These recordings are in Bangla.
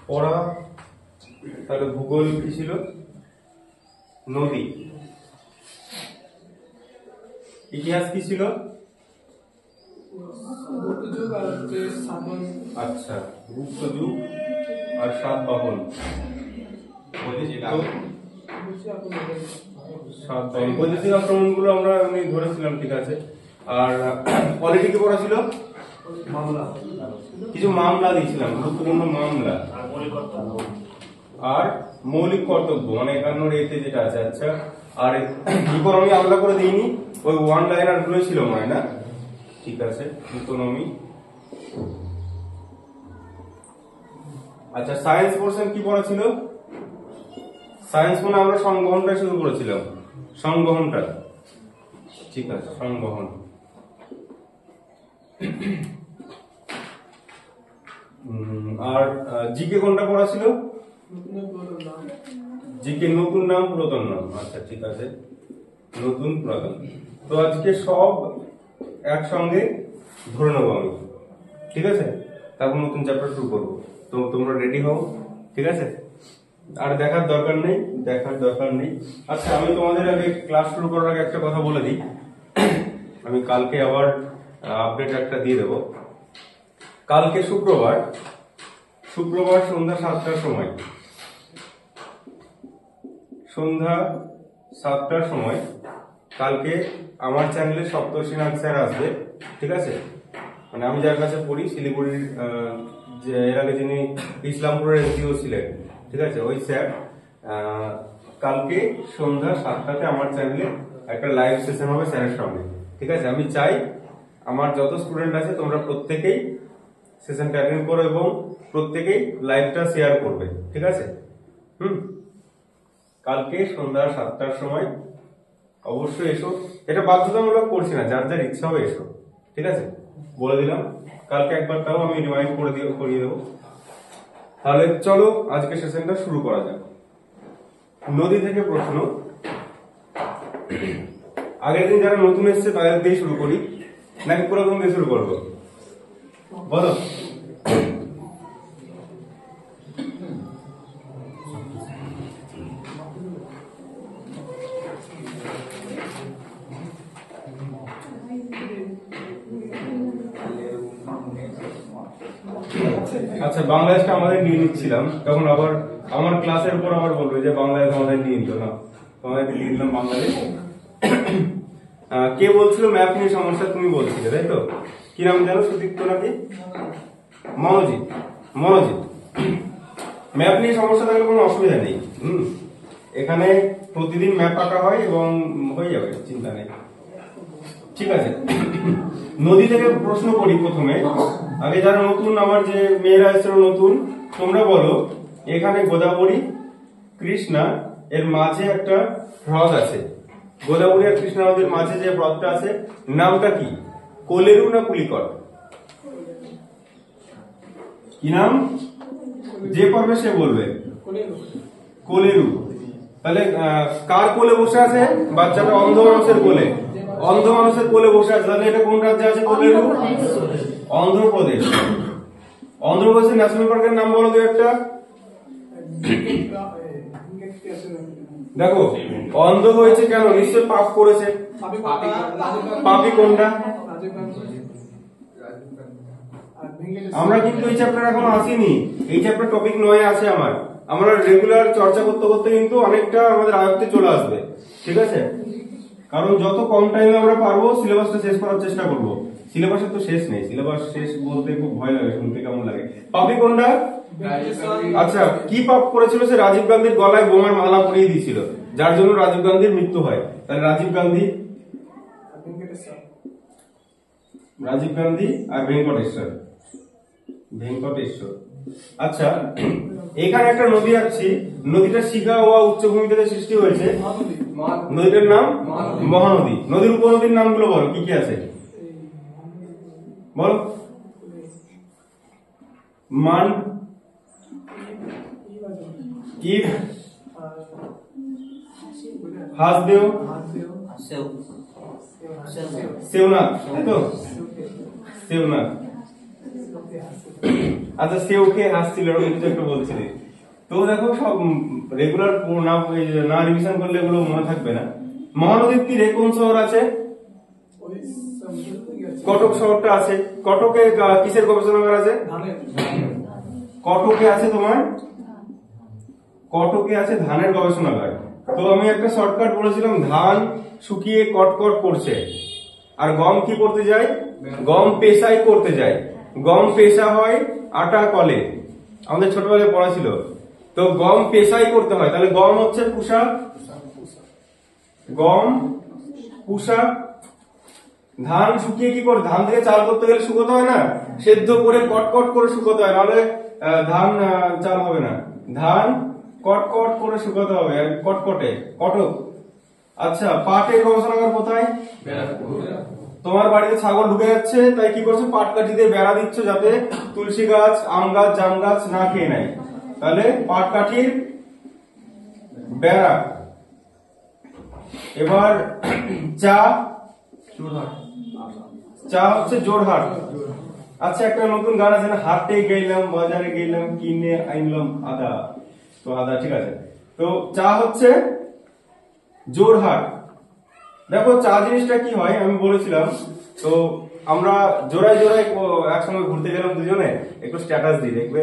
পড়া। তাহলে ভূগোল কি ছিল? নদী। ইতিহাস কি ছিল? আচ্ছা, গুপ্ত যুগ আর সাতবাহন। বৈদেশিক আক্রমণ গুলো আমরা ধরেছিলাম, ঠিক আছে। আর পলিটি কি পড়া ছিল? কিছু মামলা দিয়েছিলাম, গুরুত্বপূর্ণ মামলা আর মৌলিক কর্তব্য, মানে 51 এতে যেটা আছে। আচ্ছা, আর ইকোনমি আমরা করে দিইনি, ওই ওয়ান লাইনার গুলো ছিল মনে হয় না? ঠিক আছে, ইকোনমি। আচ্ছা, সায়েন্স পোরশন কি পড়া ছিল? সায়েন্স মানে আমরা সংবহনটা শুরু করেছিলাম, সংবহনটা। ঠিক আছে, সংবহন। আর জিকে কোনটা পড়া ছিল? জিকে নতুন নাম পুরাতন নাম। আচ্ছা, ঠিক আছে, নতুন পুরাতন। তো আজকে সব একসঙ্গে ধরে নেবো আমি, ঠিক আছে। তারপর নতুন চ্যাপ্টার শুরু করবো। তো তোমরা রেডি হও, ঠিক আছে। আর দেখার দরকার নেই। আচ্ছা, আমি তোমাদের আগে ক্লাস শুরু করার আগে একটা কথা বলে দিই। আমি কালকে আবার আপডেট একটা দিয়ে দেবো। কালকে শুক্রবার সন্ধ্যা 7টার সময়, কালকে আমার চ্যানেলে সপ্তর্ষিনাথ স্যার আসবে, ঠিক আছে। মানে আমি যার কাছে পড়ি, শিলিগুড়ির যে এর আগে যিনি ইসলামপুরের এসডিও ছিলেন, ঠিক আছে, ওই স্যার কালকে সন্ধ্যা 7টাতে আমার চ্যানেলে একটা লাইভ সেশন হবে স্যারের সঙ্গে, ঠিক আছে। আমি চাই আমার যত স্টুডেন্ট আছে তোমরা প্রত্যেকেই সেশনটা অ্যাটেন্ড করো এবং প্রত্যেকেই লাইভটা শেয়ার করবে, ঠিক আছে। কালকে সন্ধ্যা 7টার সময় অবশ্যই এসো। এটা বাধ্যতামূলক করছি না, যার যার ইচ্ছা হবে এসো, ঠিক আছে, বলে দিলাম। কালকে একবার তাও আমি রিমাইন্ড করিয়ে দেবো। তাহলে চলো আজকে সেশনটা শুরু করা যাক। নদী থেকে প্রশ্ন। আগের দিন যারা নতুন এসছে তাদের দিয়ে শুরু করি নাকি পুরাতন দিয়ে শুরু করবো, বলো? আচ্ছা, বাংলাদেশটা আমাদের নিয়ে নিচ্ছিলাম, তখন আবার আমার ক্লাসের উপর আবার বলবে যে বাংলাদেশ আমাদের নিয়ে নিত না, তোমাদেরকে নিয়ে নিলাম বাংলাদেশ। কে বলছিল ম্যাপ নিয়ে সমস্যা? তুমি বলছিলে, তাই তো? কি নাম জানো? সুদীপ্ত নাকি মনোজিৎ? ম্যাপ নিয়ে সমস্যা থাকলে কোনো অসুবিধা নেই। এখানে প্রতিদিন ম্যাপ আঁকা হয় এবং হয়ে যাবে, চিন্তা নেই, ঠিক আছে। নদী থেকে প্রশ্ন করি প্রথমে। আগে যারা নতুন, আমার যে মেয়েরা এসেছিল নতুন, তোমরা বলো এখানে গোদাবরী কৃষ্ণা এর মাঝে একটা হ্রদ আছে। গোদাবরী আর কৃষ্ণা নদীর মাঝে যে হ্রদটা আছে নামটা কি? কোলেরু না পুলিকট? কি নাম? যে পারবে সে বলবে। কোলেরু। তাহলে কার কোলে বসে আছে? বাচ্চাটা অন্ধ মানুষের কোলে। অন্ধ মানুষের কোলে বসে আছে। তাহলে এটা কোন রাজ্যে আছে? কোলেরু? অন্ধ্রপ্রদেশ। অন্ধ্রপ্রদেশের ন্যাশনাল পার্কের নাম বলো তো একটা। দেখো, অন্ধ হয়েছে কেন? নিশ্চয় পাপ করেছে। পাপি কোনটা? আমরা কিন্তু এই চ্যাপ্টার এখন আসিনি, এই চ্যাপ্টার টপিক 9 আছে আমার। আমরা রেগুলার চর্চা করতে করতে কিন্তু অনেকটা আমাদের আয়ত্তে চলে আসবে, ঠিক আছে। কারণ যত কম টাইমে আমরা পারবো সিলেবাসটা শেষ করার চেষ্টা করবো। সিলেবাসের তো শেষ নেই, সিলেবাস শেষ বলতে খুব ভয় লাগে, শুনতে কেমন লাগে। পাপি কোনটা? আচ্ছা, কি পাপ করেছিল সে? রাজীব গান্ধীর গলায় বোমার মালা পরিয়ে দিয়েছিল, যার জন্য রাজীব গান্ধীর মৃত্যু হয়। তাহলে রাজীব গান্ধী আর ভেঙ্কটেশ্বর। আচ্ছা, এখানে একটা নদী আছে, নদীটা শিখা ও উচ্চভূমি থেকে সৃষ্টি হয়েছে। নদীটার নাম মহানদী। নদীর উপনদীর নামগুলো বলো, কি কি আছে বলো? মান, ইব, হাসদেও, সেওনাথ, তাই তো? সেওনাথ। আচ্ছা সে ওকে হাসছিল এরকম কিছু একটা বলছিলে। তো দেখো সব রেগুলার না রিভিশন করলে এগুলো মনে থাকবে না। মহানদীর তীরে কোন শহর আছে? কটক শহরটা আছে। কটকে কিসের গবেষণাগার আছে? কটকে আছে তোমার, কটকে আছে ধানের গবেষণাগার। তো আমি একটা শর্টকাট বলেছিলাম, ধান শুকিয়ে কটকট করছে, আর গম কি করতে যায়? গম পেশাই করতে যায়। গম পেশা হয় আটা কলে, আমাদের ছোটবেলায় পড়া ছিল। তো গম পেশাই করতে হয়, তাহলে গম হচ্ছে পুষা, গম পুষা। ধান শুকিয়ে কি করে? ধান থেকে চাল করতে গেলে শুকোতে হয় না, সেদ্ধ করে কটকট করে শুকোতে হয়, নাহলে ধান চাল হবে না। ধান কটকট করে শুকাতে হবে, কটকটে, কটক। আচ্ছা পাটের গবেষণাগার কোথায়? তোমার বাড়িতে ছাগল ঢুকে যাচ্ছে, তাই কি করছো? পাট কাঠি দিয়ে বেড়া দিচ্ছ যাতে তুলসী গাছ, আম গাছ, জাম গাছ না খেয়ে নেয়। তাহলে পাট কাঠির বেড়া। এবার চা, চা হচ্ছে জোরহাট। আচ্ছা একটা নতুন গান আছে না, হাটে গেলাম বাজারে গেলাম কিনে আনলাম আদা, তো আদা ঠিক আছে। তো চা হচ্ছে জোরহাট। দেখো চা জিনিসটা কি হয় আমি বলেছিলাম, তো আমরা জোড়ায় জোড়ায় একসঙ্গে ঘুরতে গেলাম দুজনে, একটু স্ট্যাটাস দিই, দেখবে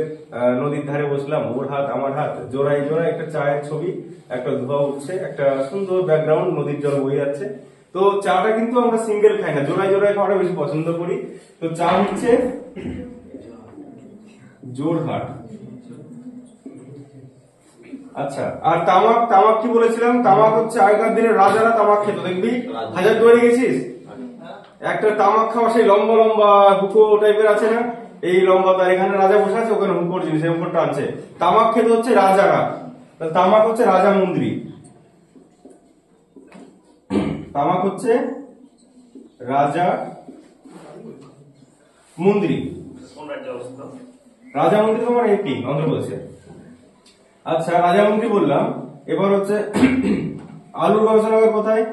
নদীর ধারে বসলাম, ওর হাত আমার হাত, জোড়ায় জোড়ায় একটা চায়ের ছবি, একটা ধোয়া উঠছে, একটা সুন্দর ব্যাকগ্রাউন্ড, নদীর জল বয়ে যাচ্ছে। তো চাটা কিন্তু আমরা সিঙ্গেল খাই না, জোড়ায় জোড়ায় খাওয়াটা বেশি পছন্দ করি। তো চা হচ্ছে জোরহাট। আচ্ছা আর তামাক, তামাক কি বলেছিলাম? তামাক হচ্ছে আগেকার দিনে রাজারা তামাক খেত, দেখবি হাজারদুয়ারি গেছিস, একটা তামাক খাওয়া সেই লম্বা লম্বা হুকো টাইপের আছে না, এই লম্বা, তার এখানে রাজা বসে আছে, ওখানে হুকোর জিনিস, এই হুকোরটা আনছে। তামাক খেতে হচ্ছে রাজারা, তামাক হচ্ছে রাজা মন্ত্রী, তামাক হচ্ছে রাজা মন্ত্রী। রাজা মন্ত্রী তোমার এপি অন্ধ্রপ্রদেশে। আচ্ছা রাজা মন্ত্রী বললাম, এবার হচ্ছে আলুর গবেষণাগার কোথায়?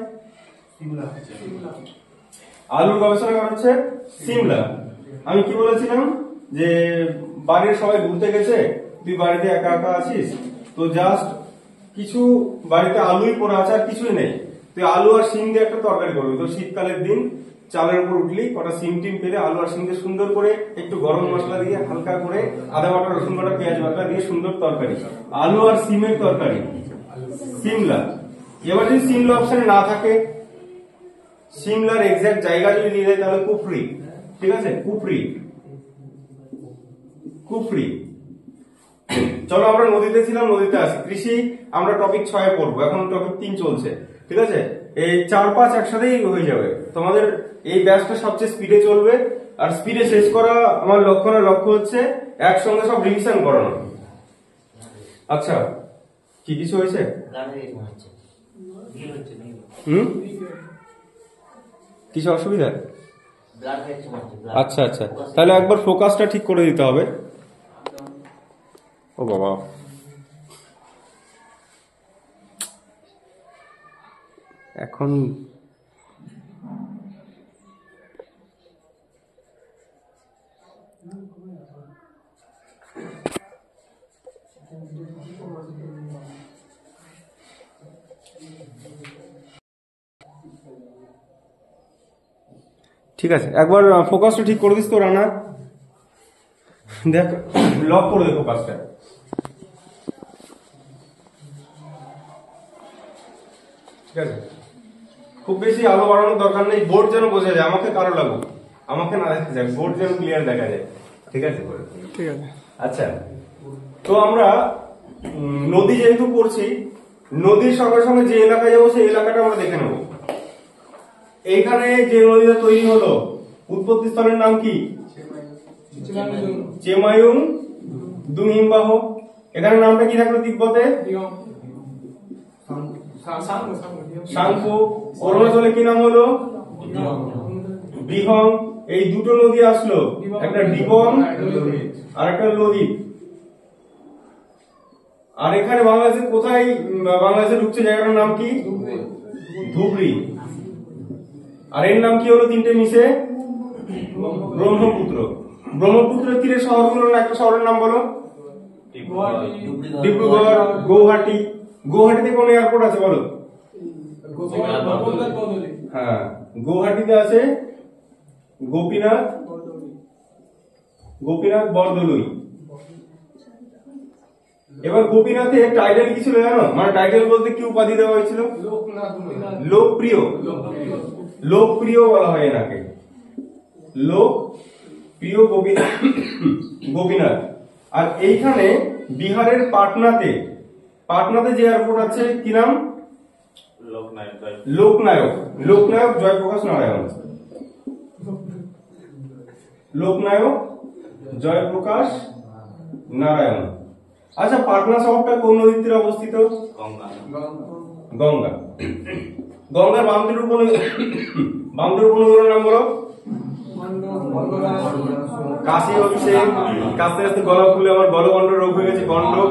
আলুর গবেষণাগার হচ্ছে সিমলা। আমি কি বলেছিলাম যে বাড়ির সবাই ঘুরতে গেছে, তুই বাড়িতে একা একা আছিস, তো জাস্ট কিছু বাড়িতে আলুই পড়ে আছে আর কিছুই নেই, তুই আলু আর সিম দিয়ে একটা তরকারি করবি। তো শীতকালের দিন চালের উপর উঠলি, কটা সিম টিম পেলে আলু আর সিম দিয়ে সুন্দর করে একটু গরম মশলা দিয়ে হালকা করে আদা বাটা, রসুন বাটা, পেঁয়াজ বাটা দিয়ে সুন্দর তরকারি, আলু আর সিমের তরকারি, সিমলা। এবার যদি সিমলা অপশনে না থাকে, সিমলার এক্সাক্ট জায়গা যদি দিয়ে দেয় তাহলে কুফরি, ঠিক আছে, কুফরি, কুফরি। চলো আমরা নদীতে ছিলাম, নদীতে আসি। কৃষি আমরা টপিক 6 পড়বো, এখন টপিক 3 চলছে, ঠিক আছে। এই 4-5 একসাথেই হয়ে যাবে। তোমাদের এই ব্যাচটা সবচেয়ে স্পিডে চলবে, আর স্পিডে শেষ করা আমার লক্ষ্য হচ্ছে একসঙ্গে সব রিভিশন করানো। আচ্ছা কি কিছু হয়েছে? কিছু অসুবিধা? আচ্ছা আচ্ছা, তাহলে একবার ফোকাসটা ঠিক করে দিতে হবে। ও বাবা, এখন ঠিক আছে, একবার ফোকাসটা ঠিক করে দিস তো রানা, দেখ লক করে দে ফোকাসটা। ঠিক আছে, খুব বেশি আলো বাড়ানোর দরকার নেই, বোর্ড যেন বোঝা যায়, আমাকে কারো লাগুক, আমাকে না দেখা যায়, বোর্ড যেন ক্লিয়ার দেখা যায়, ঠিক আছে? ঠিক আছে। আচ্ছা তো আমরা নদী যেহেতু পড়ছি, নদীর সঙ্গে সঙ্গে যে এলাকায় যাবো সেই এলাকাটা আমরা দেখে নেব। এইখানে যে নদীটা তৈরি হলো, উৎপত্তি স্থলের নাম কি? চেমায়ুং দুংহিমবাহ। এখানে নামটা কি থাকলো তিব্বতে? সাংপো। অরুণাচলে কি নাম হলো? দিহং। এই দুটো নদী আসলো, একটা ডিবং আর একটা লোহিত। আর এখানে বাংলাদেশে কোথায়, বাংলাদেশে ঢুকছে জায়গাটার নাম কি? ধুবড়ি। আর এর নাম কি হলো তিনটে মিশে? ব্রহ্মপুত্র। ব্রহ্মপুত্রের তীরে শহরগুলোর একটা শহরের নাম বলো। ডিব্রুগড়, গৌহাটি। গৌহাটিতে কোন এয়ারপোর্ট আছে বলো? হ্যাঁ, গৌহাটিতে আছে গোপীনাথ বরদলুই। এবার গোপীনাথের টাইটেল কি ছিল জানো? মানে টাইটেল বলতে কি উপাধি দেওয়া হয়েছিল? লোকপ্রিয়। লোকপ্রিয় বলা হয় এনাকে, লোকপ্রিয় গোপীনাথ। আর এইখানে বিহারের পাটনাতে যে এয়ারপোর্ট আছে কি নাম? লোকনায়ক জয়প্রকাশ নারায়ণ। লোকনায়ক জয়প্রকাশ নারায়ণ। আচ্ছা, পাটনা শহরটা কোন নদীর তীরে অবস্থিত? গঙ্গা। গঙ্গার বাম তীরের উপনদীর নাম বলো। কাশি হচ্ছে, কাশতে কাশতে গলা খুলে আমার গলগণ্ড রোগ হয়ে গেছে, গন্ডক।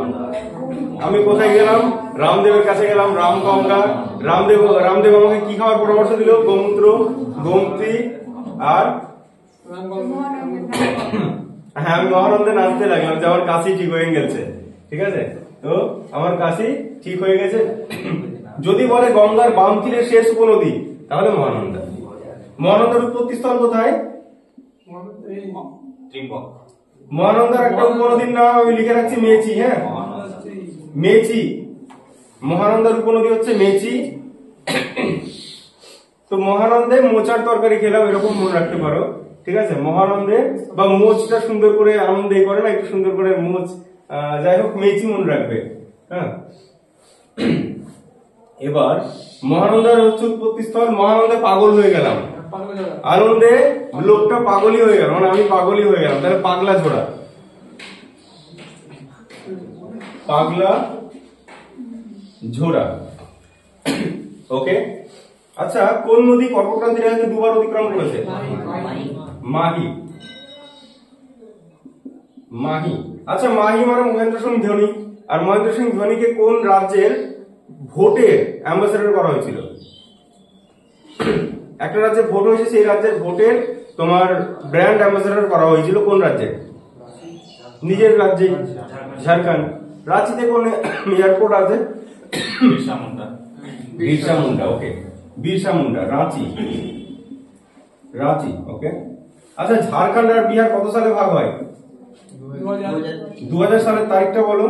আমি কোথায় গেলাম? রামদেবের কাছে গেলাম, রামগঙ্গা। রামদেব আমাকে কি খাওয়ার পরামর্শ দিল? গোমূত্র, গোমতী আর হ্যাঁ, আমি মহানন্দে নাচতে লাগলাম যে আমার কাশি ঠিক হয়ে গেছে। ঠিক আছে, তো আমার কাশি ঠিক হয়ে গেছে। যদি বলে গঙ্গার বাম তীরের শেষ উপনদী, তাহলে মহানন্দা। মহানন্দার উৎপত্তি স্থল কোথায়? মহানন্দার একটা উপনদীর নাম আমি লিখে রাখছি, মেচি। হ্যাঁ, মেচি। মহানন্দার উপনদী হচ্ছে মেচি। তো মহানন্দে মোচার তরকারি খেলাম, এরকম মনে রাখতে পারো। ঠিক আছে, মহানন্দে বা মোচটা সুন্দর করে আনন্দে করে না, একটু সুন্দর করে মোচ। যাই হোক, মেচি মনে রাখবে। হ্যাঁ, এবার মহানন্দার হচ্ছে উৎপত্তি স্থল। মহানন্দে পাগল হয়ে গেলাম, আনন্দে লোকটা পাগলই হয়ে গেল, মানে আমি পাগলই হয়ে গেলাম, তাহলে পাগলা ঝোড়া। পাগলা ঝোড়া। ওকে, আচ্ছা, কোন নদী কর্কটক্রান্তি রেখাকে দুবার অতিক্রম করেছে? মাহি। আচ্ছা, মাহি মানে মহেন্দ্র সিং ধোনি। আর মহেন্দ্র সিং ধোনিকে কোন রাজ্যের ভোটের অ্যাম্বাসেডর করা হয়েছিল? একটা রাজ্যে ভোট হয়েছে, সেই রাজ্যের ভোটের তোমার ব্র্যান্ড অ্যাম্বাসেডর করা হয়েছিল কোন রাজ্যে? নিজের রাজ্যে, ঝাড়খণ্ড। রাঁচিতে কোন এয়ারপোর্ট আছে? বিরসা মুন্ডা। ওকে, বিরসা মুন্ডা, রাঁচি। ওকে, আচ্ছা, ঝাড়খণ্ড আর বিহার কত সালে ভাগ হয়? 2000 সালের তারিখটা বলো।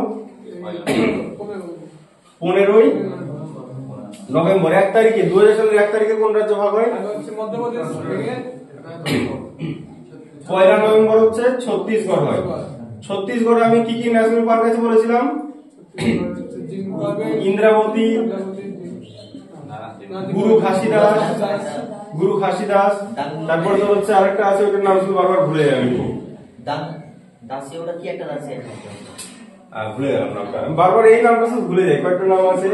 15ই নভেম্বর। 1 তারিখে, 2000 সালের 1 তারিখে কোন রাজ্য ভাগ হয়? 1 নভেম্বর হচ্ছে ছত্তিশগড় হয়। ছত্তিশগড়ে আমি কি কি ন্যাশনাল পার্ক আছে বলেছিলাম? ইন্দ্রাবতী, গুরু ঘাসিদাস। তারপরে তো হচ্ছে আরেকটা আছে, ওটার নাম শুধু বারবার ভুলে যাই আমি। ভুলে গেলাম নামটা, বারবার এই নামটা শুধু ভুলে যাই। কয়েকটা নাম আছে,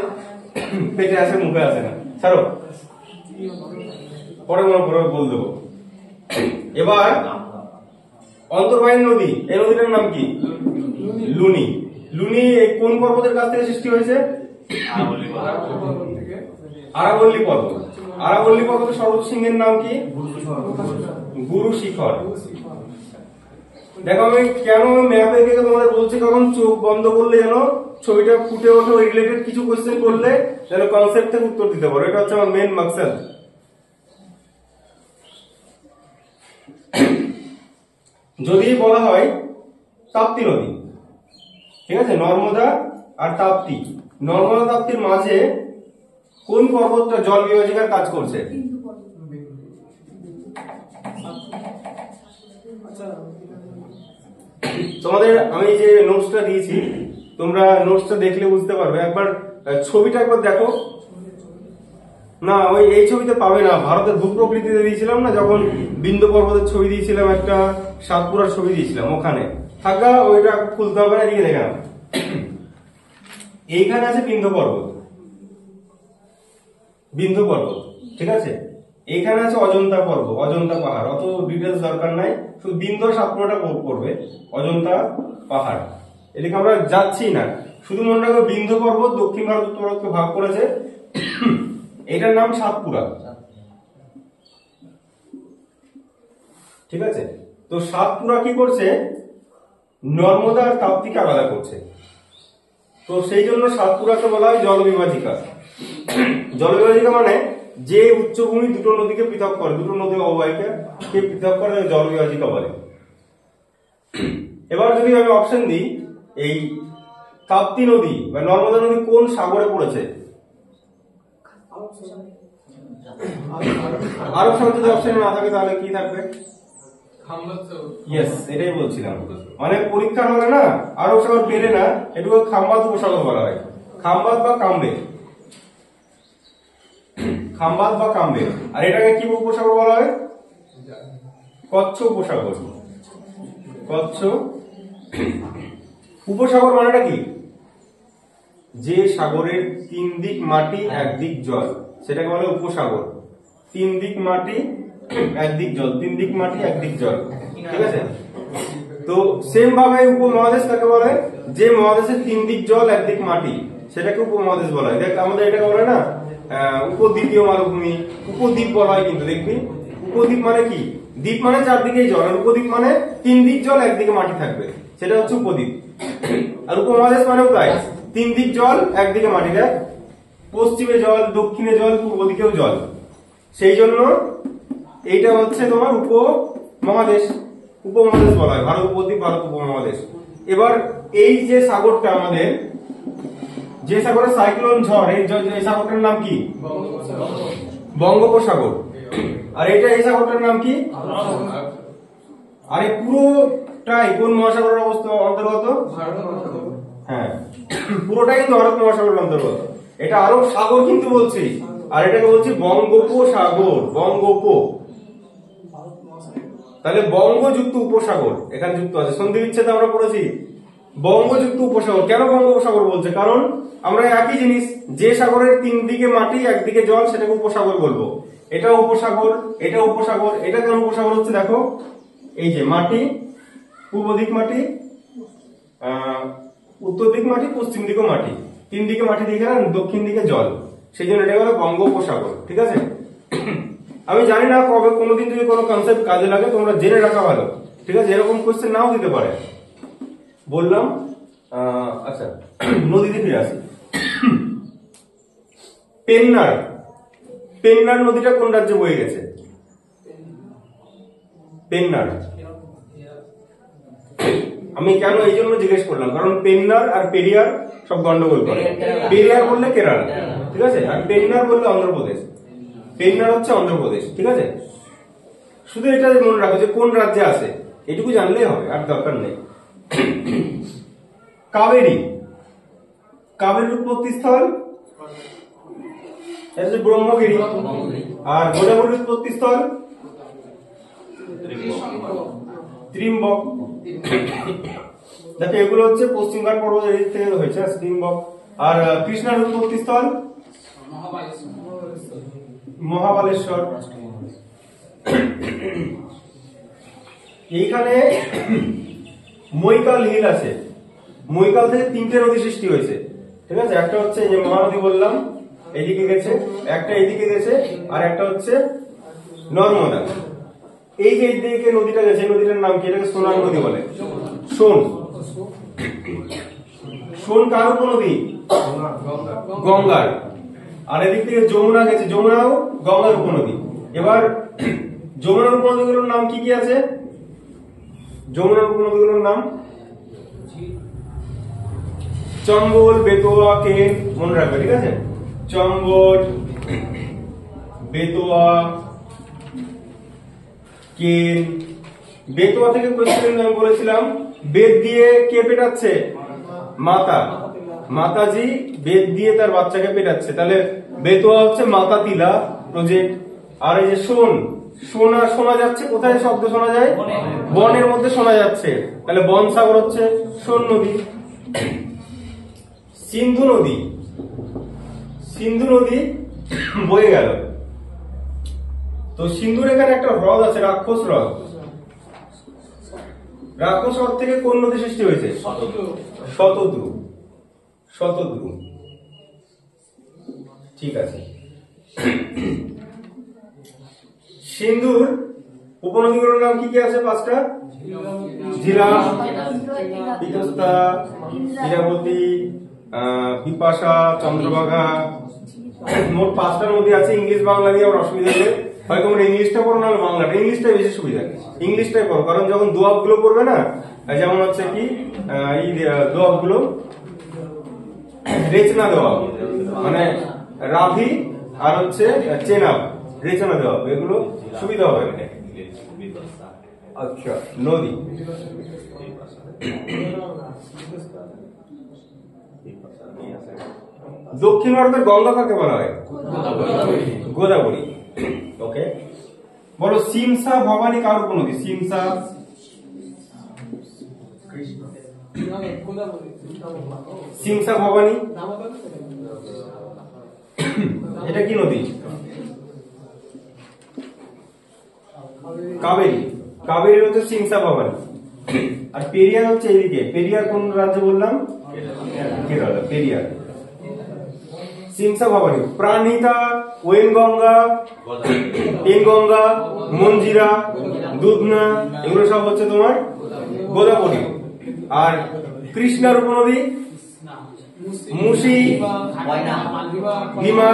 পেটে আসে, মুখে আসে না। ছাড়ো, পরে মনে পরে বল দেবো। এবার অন্তর্বাহিনী নদী, এই নদীটার নাম কি? লুনি। কোন পর্বতের কাছ থেকে সৃষ্টি হয়েছে? আরাবল্লী পর্বত। আরাবল্লী পর্বতের সর্বোচ্চ শৃঙ্গের নাম কি? গুরু শিখর। দেখো, আমি কেন ম্যাপে দেখে তোমাদের বলছি, কারণ চোখ বন্ধ করলে যেন ছবিটা ফুটে ওঠে, রিলেটেড কিছু কোশ্চেন করলে যেন কনসেপ্ট থেকে উত্তর দিতে পারো। এটা হচ্ছে আমার মেন মাকসাদ। যদি বলা হয় তাপ্তি নদী, ঠিক আছে, নর্মদা আর তাপ্তি। নর্মদা তাপ্তির মাঝে কোন পর্বতটা জল বিভাজিকার কাজ করছে? তোমাদের আমি যে নোটসটা দিয়েছি, তোমরা নোটসটা দেখলে বুঝতে পারবে। একবার ছবিটা একবার দেখো না, এই ছবিতে পাবে না। ভারতের ভূপ্রকৃতিতে দিয়েছিলাম না, যখন বিন্দু পর্বতের ছবি দিয়েছিলাম, একটা সাতপুরার ছবি দিয়েছিলাম, ওখানে থাকা। ওইটা খুলতে হবে না, এদিকে দেখে নাও। এইখানে আছে বিন্দু পর্বত, ঠিক আছে। এইখানে আছে অজন্তা পর্বত, অজন্তা পাহাড়। অত ডিটেলস দরকার নাই, শুধু বিন্দু সাতপুরাটা পড়বে, অজন্তা পাহাড়। এদিকে আমরা যাচ্ছি না, শুধু মনে রাখবো বিন্দু পর্বত দক্ষিণ ভারত উত্তর ভারতকে ভাগ করেছে, এটার নাম সাতপুরা। ঠিক আছে, তো সাতপুরা কি করছে, নর্মদা আর তাপ্তিকে আলাদা করছে। তো সেই জন্য সাতপুরাকে বলা হয় জলবিভাজিকা। জলবিভাজিকা মানে যে উচ্চভূমি দুটো নদীকে পৃথক করে, দুটো নদী অববাহিকাকে পৃথক করে জলবিভাজিকা বলে। এবার যদি আমি অপশন দিই, এই তাপ্তি নদী বা নর্মদা নদী কোন সাগরে পড়েছে? আরব সাগর যদি অপশনে না থাকে তাহলে কি থাকবে? ইয়েস, এটাই বলছিলাম। মানে পরীক্ষার হলে না আরব সাগর পেলে না, এটুকু খাম্বাত উপসাগর বলা হয়, খাম্বাত বা কাম্বে, খাম্বাত বা কাম্বে। আর এটাকে কি উপসাগর বলা হয়? কচ্ছ উপসাগর। কচ্ছ উপসাগর মানেটা কি? যে সাগরের তিন দিক মাটি একদিক জল, সেটাকে বলে উপসাগর। তিন দিক মাটি একদিক জল, তিন দিক মাটি একদিক জল, ঠিক আছে? তো সেম ভাবে উপমহাদেশ কাকে বলে? যে মহাদেশের তিন দিক জল একদিক মাটি, সেটাকে উপমহাদেশ বলা হয়। দেখ আমাদের এটাকে বলে না উপদ্বীপীয় মালভূমি, উপদ্বীপ বলা হয়। কিন্তু দেখবি উপদ্বীপ মানে কি, দ্বীপ মানে চারদিকেই জল, আর উপদ্বীপ মানে তিন দিক জল একদিকে মাটি থাকবে, সেটা হচ্ছে উপদ্বীপ। আর উপমহাদেশ মানেও তাই, তিন দিক জল একদিকে মাটি, দেখ পশ্চিমে জল, দক্ষিণে জল, পূর্ব দিকেও জল, সেই জন্য এইটা হচ্ছে তোমার উপমহাদেশ। উপমহাদেশ বলা হয়, ভারত উপদ্বীপ, ভারত উপমহাদেশ। এবার এই যে সাগরটা আমাদের, যে সাগরে সাইক্লোন ঝড়, এই সাগরটার নাম কি? বঙ্গোপসাগর। আর এটা এই সাগরটার নাম কি? আর এই পুরোটাই কোন মহাসাগরের অন্তর্গত? হ্যাঁ, পুরোটাই কিন্তু আরব মহাসাগরের অন্তর্গত। এটা আরব সাগর কিন্তু বলছি, আর এটাকে বলছি বঙ্গোপসাগর। বঙ্গোপ, তাহলে বঙ্গযুক্ত উপসাগর এখানে যুক্ত আছে। সন্ধি বিচ্ছেদ আমরা পড়েছি, বঙ্গযুক্ত উপসাগর। কেন বঙ্গোপসাগর বলছে? কারণ আমরা একই জিনিস, যে সাগরের তিন দিকে মাটি একদিকে জল, সেটাকে উপসাগর বলবো। এটা উপসাগর, এটা উপসাগর। এটা কেন উপসাগর হচ্ছে? দেখো এই যে মাটি, পূর্ব দিক মাটি, উত্তর দিক মাটি, পশ্চিম দিকে মাটি, তিন দিকে মাটি দিকে না, দক্ষিণ দিকে জল, সেই জন্য এটা হলো বঙ্গোপসাগর, ঠিক আছে? আমি জানি না কবে কোনোদিন যদি কোনো কনসেপ্ট কাজে লাগে, তোমরা জেনে রাখা ভালো, ঠিক আছে? এরকম কোশ্চেন নাও দিতে পারে, বললাম। আচ্ছা, নদীতে ফিরে আসি। পেন্নার, পেন্নার নদীটা কোন রাজ্যে বয়ে গেছে? পেন্নার। আমি কেন এই জন্য জিজ্ঞেস করলাম, কারণ পেন্নার আর পেরিয়ার সব গন্ডগোল করে। পেরিয়ার বললে কেরালা, ঠিক আছে? আর পেন্নার বললে অন্ধ্রপ্রদেশ। পেন্নার হচ্ছে অন্ধ্রপ্রদেশ, ঠিক আছে? শুধু এটা মনে রাখো যে কোন রাজ্যে আছে, এটুকু জানলেই হবে, আর দরকার নেই। কাবেরী, কাবেরীর উৎপত্তি স্থল এটা হচ্ছে ব্রহ্মগিরি। আর গোদাবরীর উৎপত্তি স্থল ত্রিম্বক। দেখো এগুলো হচ্ছে পশ্চিমঘাট পর্বত থেকে হয়েছে, ত্রিম্বক। আর কৃষ্ণার উৎপত্তি স্থল মহাবালেশ্বর। এইখানে মৈকাল হিল আছে, মৈকাল থেকে তিনটে নদী সৃষ্টি হয়েছে, ঠিক আছে? একটা হচ্ছে এই যে মহানদী বললাম, এইদিকে গেছে, একটা এইদিকে গেছে, আর একটা হচ্ছে নর্মদা। এই যে এইদিকে নদীটা গেছে, এই নদীটার নাম কি? এটাকে সোনার নদী বলে, সোন। সোন কার উপনদী? গঙ্গার। আর এদিক থেকে যমুনা গেছে, যমুনাও গঙ্গার উপনদী। এবার যমুনার উপনদীগুলোর নাম কি কি আছে? যমুনার উপনদীগুলোর নাম চম্বল, বেতোয়া, কেন, মনে রাখবে, ঠিক আছে? চম্বল, বেতোয়া, কেন। বেতোয়া থেকে কোশ্চেন আমি বলেছিলাম, বেদ দিয়ে কে পেটাচ্ছে? মাতা। মাতাজি বেদ দিয়ে তার বাচ্চাকে পেটাচ্ছে, তাহলে বেতোয়া হচ্ছে মাতা তিলা প্রজেক্ট। আর এই যে সোন, সোনা শোনা যাচ্ছে কোথায়? শব্দ শোনা যায় বনের মধ্যে শোনা যাচ্ছে, তাহলে বন সাগর হচ্ছে সোন নদী। সিন্ধু নদী, সিন্ধু নদী বয়ে গেল। তো সিন্ধুর এখানে একটা হ্রদ আছে, রাক্ষস হ্রদ। রাক্ষস হ্রদ থেকে কোন নদী সৃষ্টি হয়েছে? শতদ্রু। শতদ্রু, ঠিক আছে। সিন্ধুর উপনদীগুলোর নাম কি কি আছে? 5টা। ঝিলাম, তিস্তা, ইরাবতী, বিপাশা, চন্দ্রভাগা। মোট 5টা নদী আছে। ইংলিশ বাংলা দিয়ে আমার অসুবিধা নেই, হয় তোমরা ইংলিশটা পড়ো না বাংলাটা। ইংলিশটাই বেশি সুবিধা, ইংলিশটাই পড়ো, কারণ যখন দোয়াব গুলো পড়বে না, যেমন হচ্ছে কি এই দোয়াব গুলো রেচনা দোয়াব, মানে রাভি আর হচ্ছে চেনাব, রেচনা দোয়াব, এগুলো সুবিধা হবে। আচ্ছা, নদী। দক্ষিণ ভারতের গঙ্গা কাকে বলা হয়? গোদাবরী। ওকে, বলো সিমসা ভবানী কার উপনদী? সিমসা সিমসা ভবানী এটা কি নদী? কাবেরী। কাবেরী হচ্ছে সিমসা ভবানী। আর পেরিয়ার হচ্ছে এইদিকে। পেরিয়ার কোন রাজ্যে বললাম? কেরালা। পেরিয়ার, সিমসা ভবানী। প্রাণহিতা, ওয়েনগঙ্গা, পেনগঙ্গা, মঞ্জিরা, দুধনা, এগুলো সব হচ্ছে তোমার গোদাবরী। আর কৃষ্ণার উপনদী মুসি, ভীমা,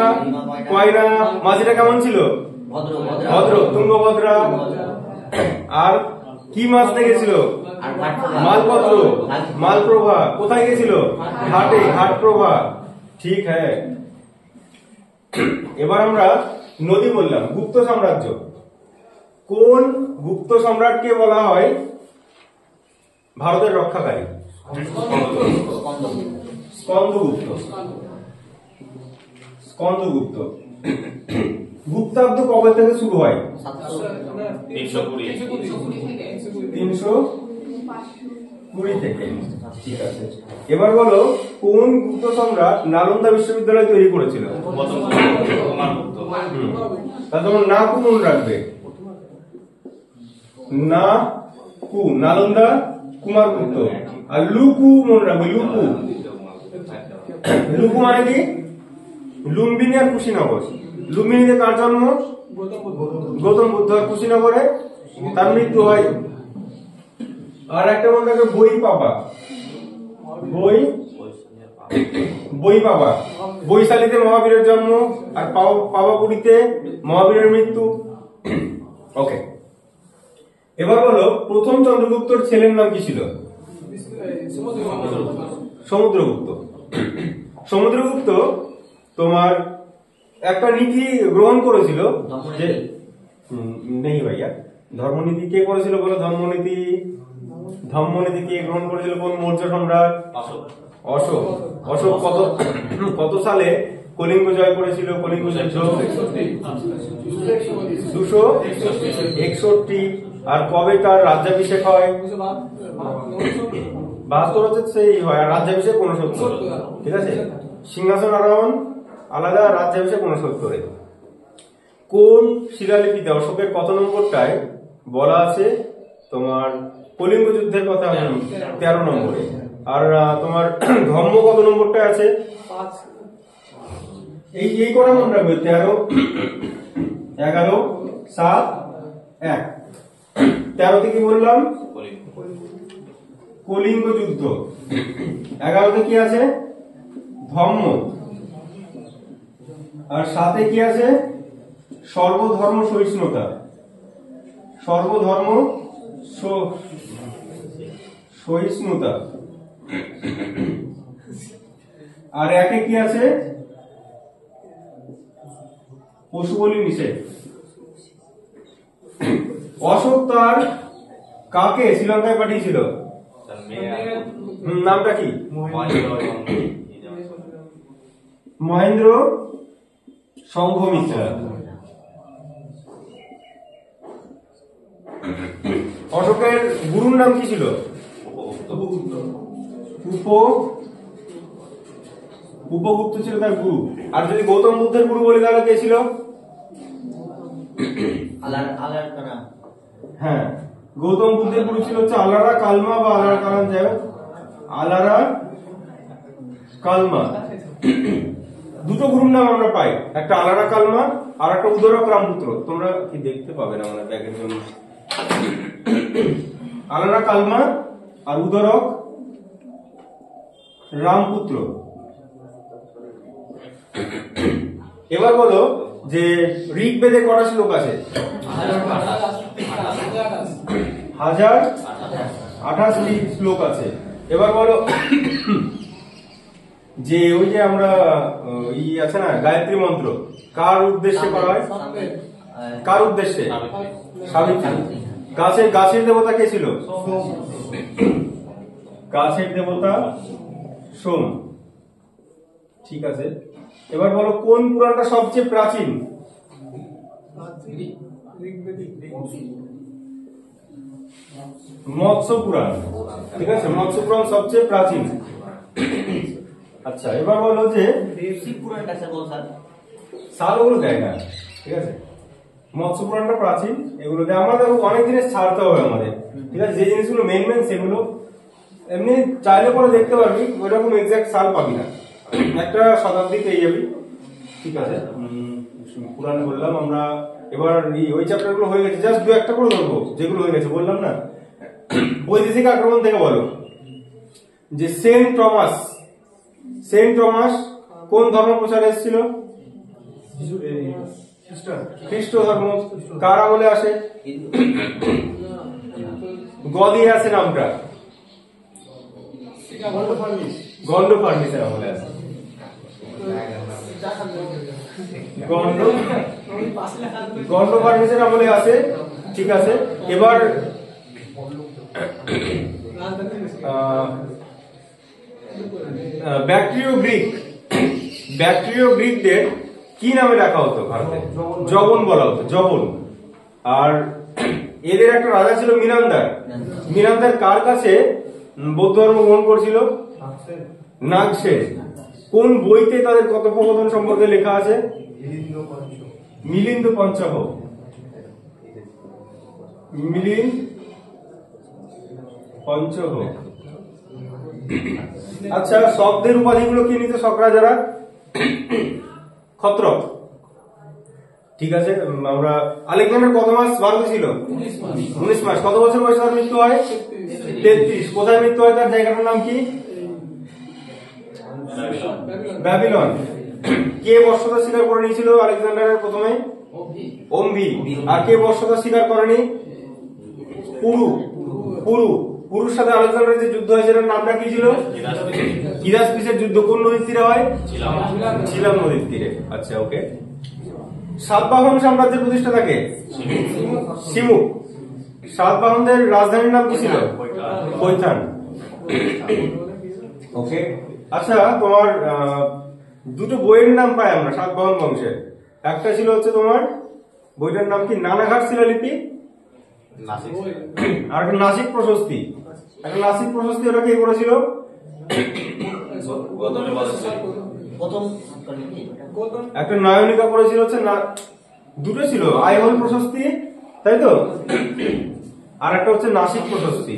কয়না। মাঝিটা কেমন ছিল? ভদ্র, তুঙ্গভদ্রা। আর কি মাছ দেখেছিল? মালপত্র, মালপ্রভা। কোথায় গেছিল? ঘাটে, ঘাটপ্রভা। ঠিক হ্যাঁ। এবার আমরা নদী বললাম। গুপ্ত সাম্রাজ্য, কোন গুপ্ত সম্রাটকে বলা হয় ভারতের রক্ষাকারী? স্কন্দগুপ্ত। স্কন্দগুপ্ত। গুপ্তাব্দ কবে থেকে শুরু হয়? 320 থেকে। ঠিক আছে, এবার বলো কোন গুপ্ত সম্রাট নালন্দা বিশ্ববিদ্যালয় তৈরি করেছিল? তা তোমার না কু মনে রাখবে। না কু নালন্দা কুমারগুপ্ত। আর লুকু মনে রাখবে। লুকু, লুকু মানে কি? লুম্বিনী আর কুশীনগর। লুম্বিনীতে কার জন্ম? গৌতম বুদ্ধ। আর কুশীনগরে তার মৃত্যু হয়। আর একটা মনে রাখবে বই পাবা। বই পাবা। বৈশালীতে মহাবীরের জন্ম, আর পাবাপুরীতে মহাবীরের মৃত্যু। ওকে, এবার বলো প্রথম চন্দ্রগুপ্তর ছেলের নাম কি ছিল? সমুদ্রগুপ্ত। সমুদ্রগুপ্ত তোমার একটা নীতি গ্রহণ করেছিল যে নেই ভাইয়া, ধর্মনীতি কে করেছিল বলো? ধর্মনীতি, ধর্মনীতি কে গ্রহণ করেছিল? কোন মৌর্য সম্রাট? অশোক। অশোক কত সালে কলিঙ্গ জয় করেছিল? কলিঙ্গ যুদ্ধ 261। আর কবে তার রাজ্যাভিষেক হয়? 72 হচ্ছে সেই হয়, আর রাজ্যাভিষেক 69। ঠিক আছে, সিংহাসন আরোহণ আলাদা, রাজ্যাভিষেক 69। কোন শিলালিপিতে অশোকের কত নম্বরটায় বলা আছে তোমার কলিঙ্গ যুদ্ধের কথা? 13 নম্বরে। আর তোমার ধর্ম কত নম্বরটায় আছে? এই কটা মনে রাখবে, 13, 11, 7, 1। 13তে কি বললাম? কলিঙ্গ যুদ্ধ। 11তে কি আছে? ধর্ম। আর 7-এ কি আছে? সর্বধর্ম সহিষ্ণুতা। সর্বধর্ম সহিষ্ণুতা। আর 1-এ কি আছে? পশু বলি নিষেধ। অশোক তার কাকে শ্রীলঙ্কায় পাঠিয়েছিল? নামটা কি? মহেন্দ্র সংঘমিত্রা। অশোকের গুরুর নাম কি ছিল? উপগুপ্ত ছিল তার গুরু। আর যদি গৌতম বুদ্ধের গুরু বলি তাহলে কে ছিল? হ্যাঁ, গৌতম বুদ্ধের গুরু ছিল হচ্ছে আলারা কালমা বা আলারা কালাম, যাই হোক আলারা কালমা। দুটো গুরুর নাম আমরা পাই, একটা আলারা কালমা আর একটা উদরক রামপুত্র। তোমরা কি দেখতে পাবে না, মানে ব্যাগের জন্য আলারা কালমা আর উদরক রামপুত্র। এবার বলো যে ঋগ্বেদে কটা শ্লোক আছে? 1028টি শ্লোক আছে। এবার বলো যে ওই যে আমরা আছে না গায়ত্রী মন্ত্র, কার উদ্দেশ্যে করা হয়? কার উদ্দেশ্যে? সাবিত্রী। গাছের দেবতা কে ছিল? গাছের দেবতা সোম। ঠিক আছে, এবার বলো কোন পুরাণটা সবচেয়ে প্রাচীন? মৎস্য পুরাণ। ঠিক আছে, মৎস্য পুরাণ সবচেয়ে প্রাচীন। আচ্ছা, এবার বলো যে সাল ওগুলো দেয় না। ঠিক আছে, মৎস্য পুরাণটা প্রাচীন, এগুলো দেয়। আমাদের অনেক জিনিস ছাড়তে হবে আমাদের। ঠিক আছে, যে জিনিসগুলো মেন সেগুলো এমনি চাইলে পরে দেখতে পারবি, ওইরকম এক্সাক্ট সাল পাবি না, একটা শতাব্দী পেয়ে যাবি। ঠিক আছে, পুরাণ বললাম আমরা। এবার ওই চ্যাপ্টার গুলো হয়ে গেছে, জাস্ট দু একটা করে ধরবো যেগুলো হয়ে গেছে, বললাম না। বৈদেশিক আক্রমণ থেকে বলো যে সেন্ট টমাস কোন ধর্ম প্রচারে এসেছিল? খ্রিস্ট ধর্ম। কার আমলে আসে? গ দিয়ে আছে নামটা, গন্ড ফার্নিসের আমলে আছে। গন্ড ফার্নিসের আমলে আছে। ঠিক আছে, এবার ব্যাকট্রিয় গ্রিকদের কি নামে ডাকা হতো ভারতে? জবন বলা হতো, জবন। আর এদের একটা রাজা ছিল মিনান্দার কার কাছে বৌদ্ধ ধর্ম গ্রহণ করেছিল? নাগসেন। কোন বইতে তাদের কথোপকথন সম্পর্কে লেখা আছে? মিলিন্দ পঞ্চহ। আচ্ছা, শব্দের উপাধিগুলো কি নিতে শক রাজারা? ক্ষত্রক। ঠিক আছে, আমরা আলেকজান্ডার কত মাস ভারতে ছিল? 19 মাস। কত বছর বয়সে তার মৃত্যু হয়? 33। কোথায় মৃত্যু হয়? তার জায়গাটার নাম কি? ব্যাবিলন। কে বর্ষতা স্বীকার করে নিয়েছিল আলেকজান্ডারের প্রথমে? অম্বি। আর কে বর্ষতা স্বীকার করেনি? পুরুর সাথে আলেকজান্ডারের যে যুদ্ধ হয়েছিল নামটা কি ছিল? হিরাসপিসের যুদ্ধ। কোন নদীর তীরে হয়? ঝিলাম নদীর তীরে। আচ্ছা, ওকে। সাতবাহন সাম্রাজ্যের প্রতিষ্ঠাতা কে? সিমুক। সাতবাহনদের রাজধানীর নাম কি ছিল? কৈথান। ওকে। আচ্ছা, তোমার দুটো বইয়ের নাম পাই আমরা সাতবাহন বংশের। একটা ছিল হচ্ছে তোমার বইটার নাম কি? নানাঘাট শিলালিপি। আর একটা নাসিক প্রশস্তি। ওটা কে করেছিল? একটা নায়নিকা করেছিল হচ্ছে দুটো ছিল, আইহোল প্রশস্তি, তাই তো? আর একটা হচ্ছে নাসিক প্রশস্তি।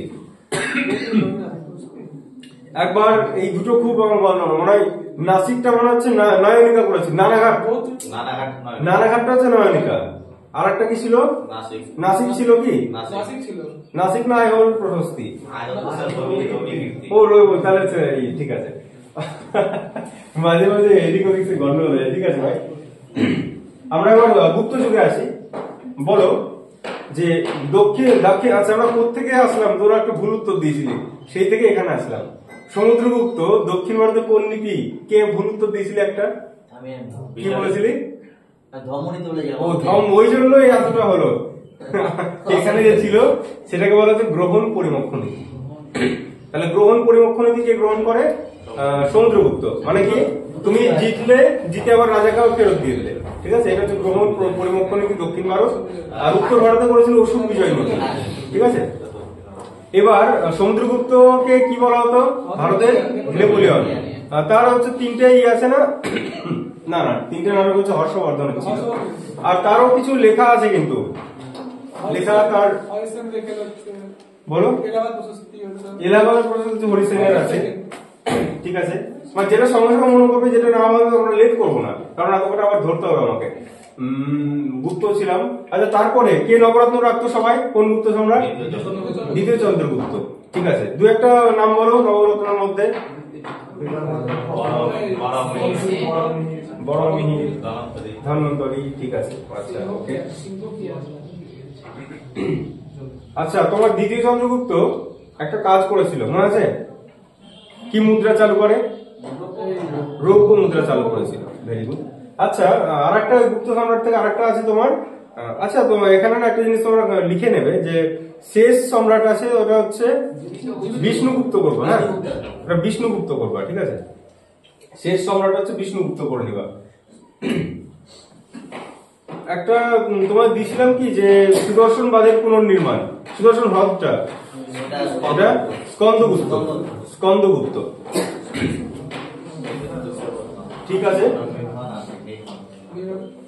একবার এই দুটো খুব আমার বর্ণনা মনে হয়, নাসিকটা মনে হচ্ছে নায়নিকা করেছে, নানাঘাটটা হচ্ছে নায়নিকা। আর একটা কি ছিল? নাসিক ছিল কি? নাসিক না আইহোল প্রশস্তি? ও রইব তাহলে। ঠিক আছে, মাঝে মাঝে এদিক ওদিক গন্ডগোল হয়ে যায়। ঠিক আছে ভাই, আমরা এবার গুপ্ত যুগে আসি। বলো যে দক্ষিণ আচ্ছা, আমরা কোথেকে আসলাম? তোরা একটা ভুল উত্তর দিয়েছিলি, সেই থেকে এখানে আসলাম। সমুদ্রগুপ্ত দক্ষিণ ভারতের কোন লিপি? কে ভুল উত্তর দিয়েছিলি একটা? কি বলেছিলি? ওই জন্যই এতটা হলো। এখানে যে ছিল সেটাকে বলা হচ্ছে গ্রহণ পরিমক্ষ নীতি। তাহলে গ্রহণ পরিমক্ষ নীতি কে গ্রহণ করে? সমুদ্রগুপ্ত। মানে কি, তুমি জিতে আবার রাজাকেও ফেরত দিয়ে দিলে। ঠিক আছে, এটা হচ্ছে গ্রহণ পরিমক্ষ নীতি দক্ষিণ ভারত। আর উত্তর ভারতে করেছিল অশোক বিজয় নদী। ঠিক আছে, এবার সমুদ্রগুপ্তকে কি বলা হতো ভারতের? নেপোলিয়ন। তার হচ্ছে তিনটে আছে না? না, তিনটে নামে হচ্ছে হর্ষবর্ধন ছিল। আর তারও কিছু লেখা আছে, কিন্তু লেখা তার বলো এলাহাবাদ প্রশস্তি হরিসেনের আছে। ঠিক আছে, মানে যেটা সঙ্গে সঙ্গে মনে করবে, যেটা না হবে আমরা লেট করবো না, কারণ এতটা আবার ধরতে হবে আমাকে। গুপ্ত ছিলাম। আচ্ছা, তারপরে কে নবরত্ন রাখতো সবাই? কোন গুপ্ত সম্রাট? দ্বিতীয় চন্দ্রগুপ্ত। ঠিক আছে, দু একটা নাম বলো নবরত্নের মধ্যে। বড়মিহির, ধন্বন্তরী। ঠিক আছে, আচ্ছা ওকে। আচ্ছা, তোমার দ্বিতীয় চন্দ্রগুপ্ত একটা কাজ করেছিল, মনে আছে? কি মুদ্রা চালু করে? রৌপ্য মুদ্রা চালু করেছিল। Very good. আচ্ছা, আরেকটা গুপ্ত সম্রাট থেকে আরেকটা আছে তোমার। আচ্ছা, তো এখানে না একটা জিনিস তোমরা লিখে নেবে যে শেষ সম্রাট আছে, ওটা হচ্ছে বিষ্ণুগুপ্ত করবা। হ্যাঁ, ওটা বিষ্ণুগুপ্ত করবা। ঠিক আছে, শেষ সম্রাট হচ্ছে বিষ্ণুগুপ্ত করে নিবা। একটা তোমার দিয়েছিলাম কি যে সুদর্শন বাঁধের পুনর্নির্মাণ, সুদর্শন হ্রদটা, এটা স্কন্দগুপ্ত। স্কন্দগুপ্ত। ঠিক আছে।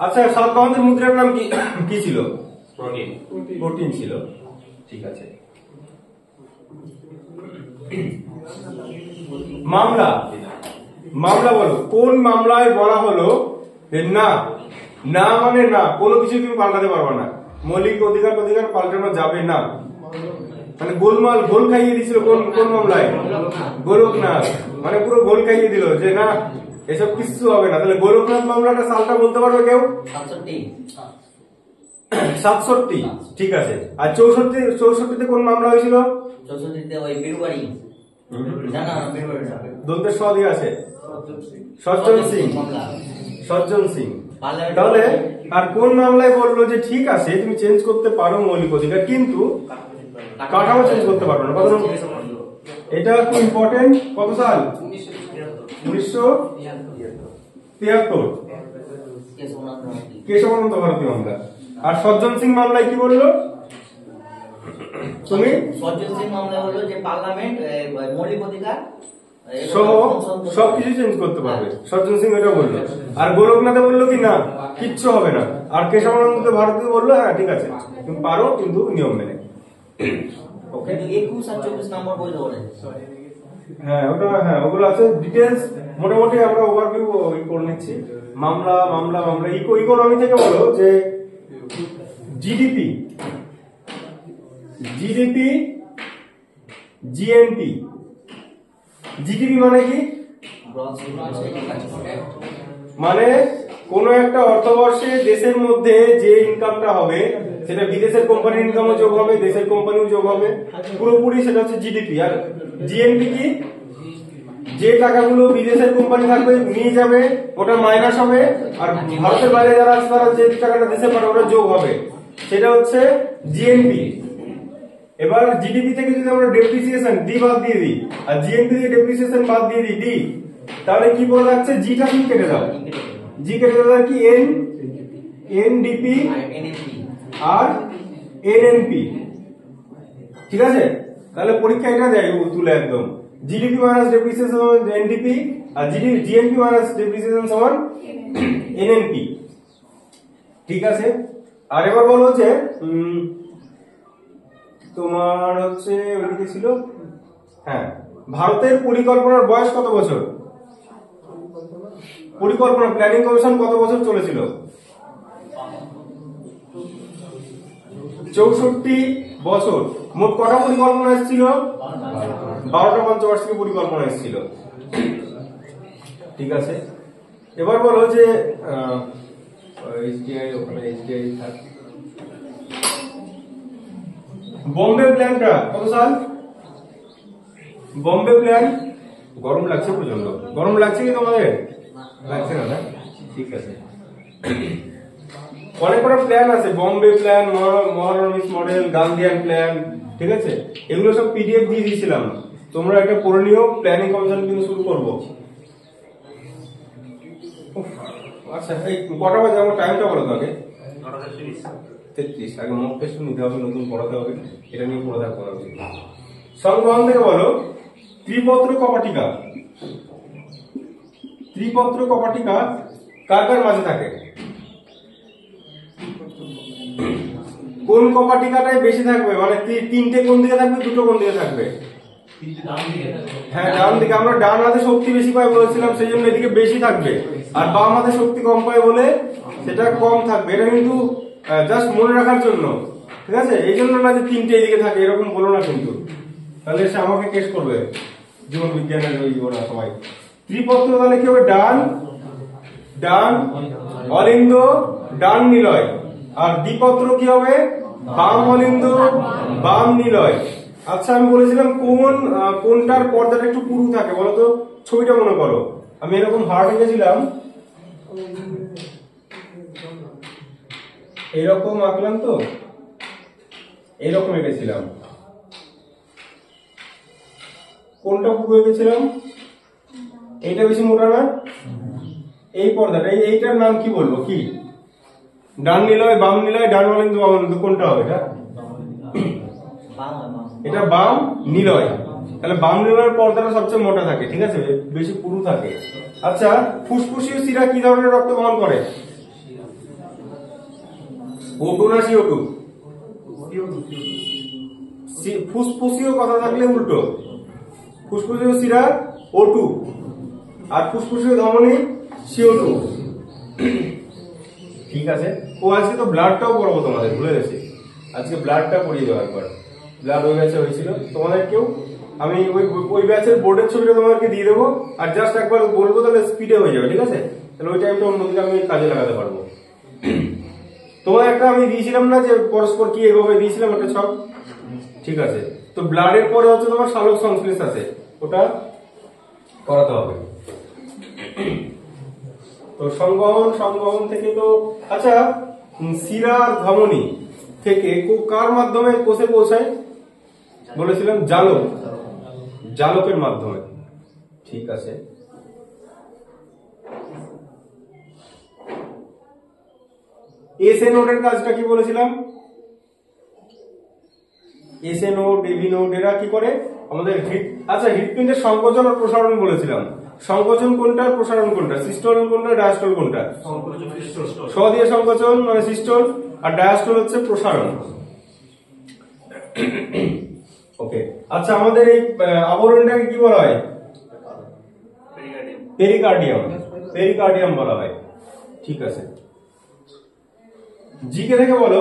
আচ্ছা, সাতবাহনের মুদ্রার নাম কি কি ছিল? প্রোটিন ছিল। ঠিক আছে। মামলা, মামলা বলো, কোন মামলায় বলা হলো যে না, না মানে না, কোনো কিছু তুমি পাল্টাতে পারবে না, মৌলিক অধিকার অধিকার পাল্টানো যাবে না, মানে গোলমাল, গোল খাইয়ে দিছিল। কোন কোন মামলায়? গোলকনাথ, মানে পুরো গোল খাইয়ে দিল যে না, এসব কিছু হবে না। তাহলে গোলকনাথ মামলাটা সালটা বলতে পারবে কেউ? 67। ঠিক আছে। আর 64তে কোন মামলা হয়েছিল? 64তে ওই বিরুবাড়ি, না না বিরুবাড়ি না, দন্তের স দিয়ে আছে, সজ্জন সিং। সজ্জন সিং। তাহলে আর কোন মামলায় বললো যে ঠিক আছে তুমি চেঞ্জ করতে পারো মৌলিক অধিকার, কিন্তু কাঠামো চেঞ্জ করতে পারবে না? কত? এটা খুব ইম্পর্টেন্ট। কত সাল? 1973, কেশবানন্দ ভারতী মামলা। আর সজ্জন সিং মামলায় কি বললো তুমি? সজ্জন সিং মামলা হলো যে পার্লামেন্ট মৌলিক অধিকার সহ সবকিছু চেঞ্জ করতে পারবে, সজ্জন সিং এটা বললো। আর গোলকনাথে বললো কি না, কিচ্ছু হবে না। আর কেশবানন্দ ভারতী বললো হ্যাঁ ঠিক আছে তুমি পারো, কিন্তু নিয়ম মেনে। ওকে, 21 আর 24 নম্বর বই ধরে। হ্যাঁ ওটা, হ্যাঁ ওগুলো আছে ডিটেলস। মোটামুটি আমরা ওভারভিউ করে নিচ্ছি। মামলা মামলা মামলা ইকোনমি থেকে বলো যে জিডিপি, জিডিপি, জিএনপি। জিডিপি মানে কি? মানে কোন একটা অর্থবর্ষে দেশের মধ্যে যে ইনকামটা হবে সেটা বিদেশের কোম্পানির ইনকামও যোগ হবে, দেশের কোম্পানিও যোগ হবে, পুরোপুরি সেটা হচ্ছে জিডিপি। আর জিএনপি কি? যে টাকাগুলো বিদেশের কোম্পানি থাকবে নিয়ে যাবে ওটা মাইনাস হবে, আর ভারতের বাইরে যারা আছে তারা যে টাকাটা দেশে পাঠাবে ওটা যোগ হবে, সেটা হচ্ছে জিএনপি। এবার জিডিপি থেকে যদি আমরা ডেপ্রিসিয়েশন ডি বাদ দিয়ে দিই, আর জিএনপি থেকে ডেপ্রিসিয়েশন বাদ দিয়ে দিই ডি, তাহলে কি বলা যাচ্ছে? জিটা কি কেটে দাও, জি কেটে দাও কি এন, এনডিপি আর এনএনপি। ঠিক আছে, তাহলে পরীক্ষা এটা দেয় তুলে একদম, জিডিপি মাইনাস ডেপ্রিসিয়েশন সমান এনডিপি, আর জিএনপি মাইনাস ডেপ্রিসিয়েশন সমান এনএনপি। ঠিক আছে। আর এবার বলো যে তোমার হচ্ছে ওইদিকে ছিল, হ্যাঁ, ভারতের পরিকল্পনার বয়স কত বছর? পরিকল্পনা প্ল্যানিং কমিশন কত বছর চলেছিল? 64 বছর। মোট কটা পরিকল্পনা এসেছিল? 12টা পঞ্চবার্ষিক পরিকল্পনা এসেছিল। ঠিক আছে। এবার বলো যে এসডিআই, ওখানে এসডিআই থাকে। বম্বে প্ল্যানটা কত সাল? বম্বে প্ল্যান। গরম লাগছে প্রচন্ড, গরম লাগছে কি তোমাদের? লাগছে না? ঠিক আছে। অনেক কটা প্ল্যান আছে, Bombay plan, Mahalanobis model, Gandhian plan. ঠিক আছে, এগুলো সব পিডিএফ দিয়ে দিয়েছিলাম, তোমরা এটা পড়ে নিও। প্ল্যানিং কমিশন কিন্তু শুরু করবো। আচ্ছা, এই কটা বাজে? আমার টাইমটা বলো তো আগে। 33। আগে মক টেস্ট নিতে হবে, নতুন পড়াতে হবে, এটা নিয়ে পড়ে থাকতে হবে। সংগ্রহণ থেকে বলো ত্রিপত্র কপাটিকা। ত্রিপত্র কপাটিকা কার কার মাঝে থাকে? কোন কপাটিকাটাই বেশি থাকবে? মানে তিনটে কোন দিকে থাকবে, দুটো কোন দিকে থাকবে? হ্যাঁ ডান দিকে, আমরা ডান হাতে শক্তি বেশি পাই বলেছিলাম, সেই জন্য এদিকে বেশি থাকবে, আর বাম হাতে শক্তি কম পাই বলে সেটা কম থাকবে। এটা কিন্তু জাস্ট মনে রাখার জন্য, ঠিক আছে? এই জন্য না যে তিনটে এদিকে থাকে এরকম বলো না কিন্তু, তাহলে সে আমাকে কেস করবে জীবন বিজ্ঞানের ওই ওরা সবাই। ত্রিপত্র তাহলে কি হবে? ডান ডান অলিন্দ ডান নিলয়, আর দ্বিপত্র কি হবে? বাম অলিন্দ বাম নিলয়। আচ্ছা আমি বলেছিলাম কোনটার পর্দাটা একটু পুরু থাকে বলো তো? ছবিটা মনে করো, আমি এরকম হার্ট এঁকেছিলাম, এরকম আঁকলাম তো, এরকম এঁকেছিলাম, কোনটা পুরু এঁকেছিলাম? এইটা বেশি মোটা না? এই পর্দাটা, এইটার নাম কি বলবো? কি ডান নিলয় বাম নিলয় ডান অলিন্দ বাম অলিন্দ, কোনটা হবে এটা? এটা বাম নিলয়। তাহলে বাম নিলয়ের পর্দাটা সবচেয়ে মোটা থাকে, ঠিক আছে, বেশি পুরু থাকে। আচ্ছা ফুসফুসীয় শিরা কি ধরনের রক্ত বহন করে? O2 না CO2? ফুসফুসীয় কথা থাকলে উল্টো, ফুসফুসীয় শিরা O2 আর ফুসফুসীয় ধমনী CO2, ঠিক আছে। ও আজকে তো ব্লাডটাও পড়াবো তোমাদের, ভুলে গেছি, আজকে ব্লাডটা পড়িয়ে দেবো একবার। ব্লাড ওই ব্যাচে হয়েছিল তোমাদের, কেউ আমি ওই ব্যাচের বোর্ডের ছবিটা তোমাদেরকে দিয়ে দেবো, আর জাস্ট একবার বলবো, তাহলে স্পিডে হয়ে যাবে, ঠিক আছে? তাহলে ওই টাইমটা অন্যদিকে আমি কাজে লাগাতে পারবো। তোমার একটা আমি দিয়েছিলাম না যে পরস্পর কি এভাবে দিয়েছিলাম একটা ছক, ঠিক আছে? তো ব্লাডের পরে হচ্ছে তোমার সালোক সংশ্লেষ আছে, ওটা করাতে হবে। তো সংবহন থেকে তো আচ্ছা শিরা আর ধমনী থেকে কার মাধ্যমে কোষে পৌঁছায় বলেছিলাম? জালকের মাধ্যমে, ঠিক আছে। এসএ নোডের কাজটা কি বলেছিলাম? এসএ নোড এভি নোড এরা কি করে আমাদের আচ্ছা হৃৎপিণ্ডের সংকোচন আর প্রসারণ বলেছিলাম। সংকোচন কোনটা, প্রসারণ কোনটা? সিস্টোল কোনটা, ডায়াস্টোল কোনটা? স দিয়ে সংকোচন মানে সিস্টোল, আর ডায়াস্টোল হচ্ছে প্রসারণ। ওকে, আচ্ছা আমাদের এই আবরণটাকে কি বলা হয়? পেরিকার্ডিয়াম বলা হয়, ঠিক আছে। জিকে থেকে বলো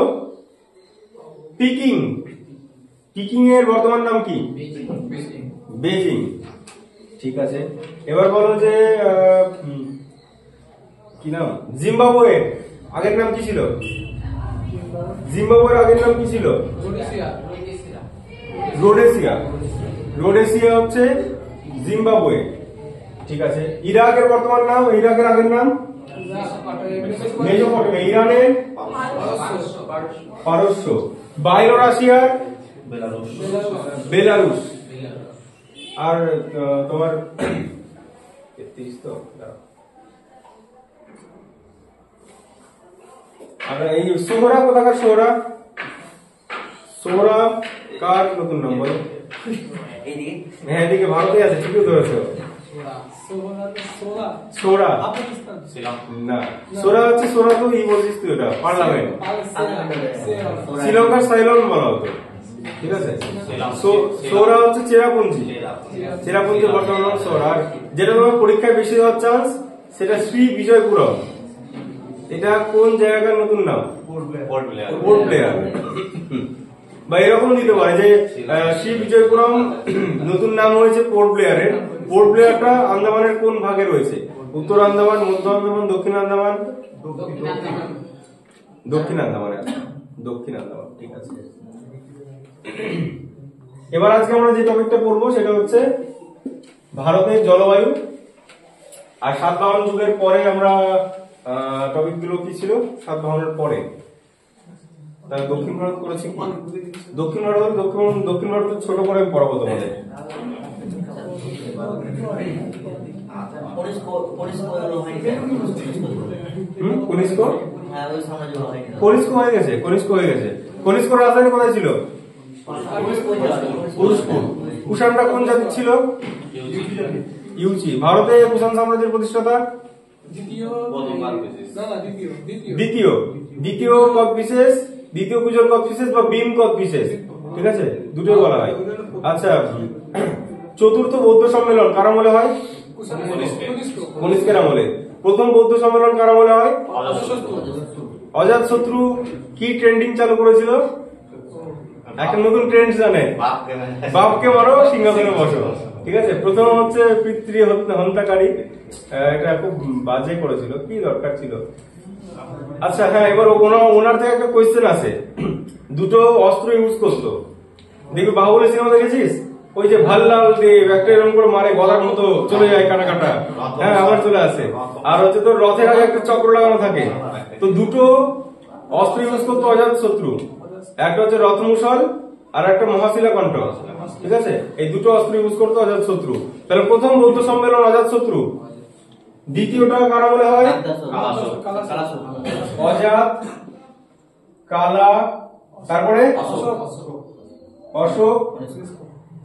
পিকিং এর বর্তমান নাম কি? বেজিং, ঠিক আছে। এবার বলো যে কি নাম? জিম্বাবুয়ে আগের নাম কি ছিল? জিম্বাবুয়ের আগের নাম কি ছিল? রোডেসিয়া হচ্ছে জিম্বাবুয়ে, ঠিক আছে। ইরাকের বর্তমান নাম, ইরাকের আগের নাম মেসোপটেমিয়া, ইরানের পারস্য, বায়োরাশিয়ার বেলারুস, আর তোমার 33 তো, আর এই সোহরা কোথাকার? সোহরা কার নতুন নাম বলো? হ্যাঁ এদিকে ভারতে আছে, ঠিকই ধরেছো। সোরা না, সোরা হচ্ছে সোরা তো ই বলছিস তুই, ওটা পার্লামেন্ট। শ্রীলঙ্কার সাইলন বলা হতো, ঠিক আছে। সোরা হচ্ছে চেরাপুঞ্জি বর্তমান নাম সোরা। আর যেটা তোমার পরীক্ষায় বেশি হওয়ার চান্স সেটা শ্রী বিজয়পুরম। এটা কোন জায়গার নতুন নাম? পোর্ট ব্লেয়ার, বা এরকম দিতে পারে যে শ্রী বিজয়পুরম নতুন নাম হয়েছে পোর্ট ব্লেয়ারের। পোর্ট ব্লেয়ারটা আন্দামানের কোন ভাগে রয়েছে? উত্তর আন্দামান, মধ্য আন্দামান, দক্ষিণ আন্দামান? দক্ষিণ আন্দামান, ঠিক আছে। এবার আজকে আমরা যে টপিকটা পড়বো সেটা হচ্ছে ভারতের জলবায়ু। আর সাতবাহন যুগের পরে আমরা টপিক গুলো কি ছিল? সাতবাহনের পরে দক্ষিণ ভারত করেছি। দক্ষিণ ভারত ছোট করে আমি পড়াবো তোমাদের। কনিষ্ক হয়ে গেছে। কনিষ্ক রাজধানী কোথায় ছিল? কুষাণরা কোন জাতি ছিল? ইউচি। ভারতে কুষাণ সাম্রাজ্যের প্রতিষ্ঠাতা? দ্বিতীয় কদবিশেষ, দ্বিতীয় কুষাণ কদবিশেষ বা ভীম কদবিশেষ, ঠিক আছে, দুটোই বলা হয়। আচ্ছা চতুর্থ বৌদ্ধ সম্মেলন কার আমলে হয়? কনিষ্কের আমলে। প্রথম বৌদ্ধ সম্মেলন কার আমলে হয়? অজাতশত্রু কি ট্রেন্ডিং চালু করেছিল? একটা নতুন ট্রেন্ড জানে, বাপকে মারো সিংহাসনে বসো। ঠিক আছে, প্রথম হচ্ছে পিতৃ হত্যাকারী, এটা খুব বাজে করেছিল, কি দরকার ছিল। আচ্ছা হ্যাঁ, এবার ওনার থেকে একটা কোয়েশ্চেন আছে। দুটো অস্ত্র ইউজ করতো, দেখবি বাহুবলী সিনেমা দেখেছিস? ওই যে ভাল্লাল দেব একটা এরকম করে মারে, গলার মতো চলে যায় কাটা কাটা, হ্যাঁ আবার চলে আসে। আর হচ্ছে তোর রথের আগে একটা চক্র লাগানো থাকে। তো দুটো অস্ত্র ইউজ করতো অজাতশত্রু, একটা হচ্ছে রথমুশল আর একটা মহাশিলা কণ্ঠ। ঠিক আছে, এই দুটো অস্ত্র ইউজ করতো অজাতশত্রু। তাহলে প্রথম বৌদ্ধ সম্মেলন অজাতশত্রু, দ্বিতীয়টা কার আমলে হয়? অজাত, কালা, তারপরে অশোক,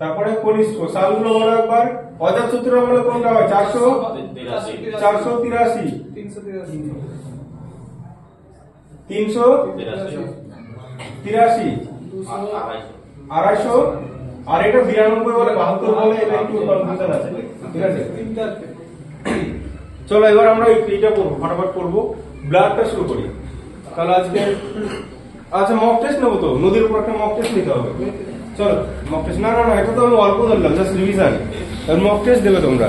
তারপরে কনিষ্ক। সালগুলো মনে একবার। অজাতশত্রুর আমলে কোনটা হয়? 483, 383, 250, আর এটা 92 বলে 72 বলে, এটা একটু কনফিউশন আছে। ঠিক আছে, চলো এবার আমরা এইটা পড়বো, ফটাফট পড়বো, ব্লাডটা শুরু করি। তাহলে আজকে আচ্ছা মক টেস্ট নেবো তো, নদীর উপর একটা মক টেস্ট নিতে হবে। চলো মক টেস্ট, না এটা তো আমি অল্প ধরলাম, জাস্ট রিভিশন। মক টেস্ট দেবে তোমরা।